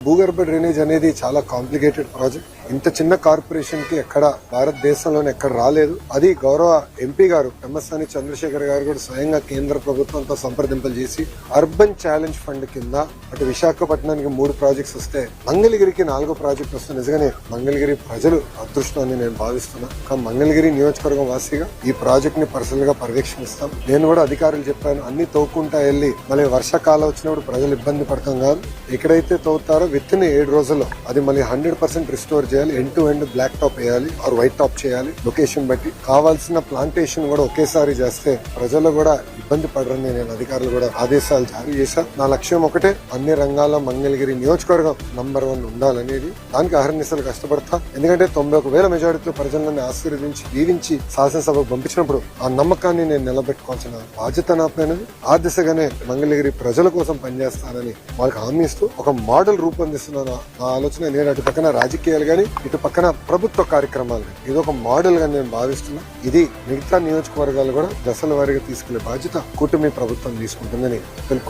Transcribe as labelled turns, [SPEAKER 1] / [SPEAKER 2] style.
[SPEAKER 1] భూగర్భ డ్రైనేజ్ అనేది చాలా కాంప్లికేటెడ్ ప్రాజెక్ట్. ఇంత చిన్న కార్పొరేషన్ కి ఎక్కడ భారతదేశంలోనే ఎక్కడ రాలేదు. అది గౌరవ ఎంపీ గారు పెమ్మసాని చంద్రశేఖర్ గారు కూడా స్వయంగా కేంద్ర ప్రభుత్వంతో సంప్రదింపులు చేసి అర్బన్ ఛాలెంజ్ ఫండ్ కింద అటు విశాఖపట్నానికి 3 ప్రాజెక్ట్స్ వస్తే మంగళగిరికి 4వ ప్రాజెక్ట్ వస్తే నిజంగానే మంగళగిరి ప్రజలు అదృష్టాన్ని నేను భావిస్తున్నా. మంగళగిరి నియోజకవర్గం వాసిగా ఈ ప్రాజెక్ట్ ని పర్సనల్ గా పర్యవేక్షిస్తాం. నేను కూడా అధికారులు చెప్పాను, అన్ని తవ్వుకుంటా వెళ్ళి మళ్ళీ వర్షాకాలం వచ్చినప్పుడు ప్రజలు ఇబ్బంది పడతాం కాదు. ఎక్కడైతే తవ్వుతారో విత్ ఇన్ 7 రోజుల్లో అది మళ్ళీ 100% రిస్టోర్ చేయాలి. End to end black top వేయాలి ఆర్ వైట్ టాప్ చేయాలి. లొకేషన్ బట్టి కావాల్సిన ప్లాంటేషన్ కూడా ఒకేసారి చేస్తే ప్రజలు కూడా ఇబ్బంది పడరని నేను అధికారులు కూడా ఆదేశాలు జారీ చేశాను. నా లక్ష్యం ఒకటే, అన్ని రంగాల్లో మంగళగిరి నియోజకవర్గం నంబర్ 1 ఉండాలనేది. దానికి అహర్నిశలు కష్టపడతా. ఎందుకంటే 91,000 మెజారిటీలో ప్రజలను ఆశీర్వదించి దీవించి శాసనసభకు పంపించినప్పుడు ఆ నమ్మకాన్ని నేను నిలబెట్టుకోవాల్సిన బాధ్యత నాపైనది. ఆ దిశగానే మంగళగిరి ప్రజల కోసం పనిచేస్తానని వాళ్ళకి హామీ ఇస్తూ ఒక మోడల్ రూపొందిస్తున్నాను. నా ఆలోచన నేను అటు పక్కన రాజకీయాలు గానీ ఇటు పక్కన ప్రభుత్వ కార్యక్రమాలు ఇది ఒక మోడల్ గా నేను భావిస్తున్నా. ఇది మిగతా నియోజకవర్గాలు కూడా దశల వారీగా తీసుకెళ్లే బాధ్యత కూటమి ప్రభుత్వం తీసుకుంటుందని తెలుపు.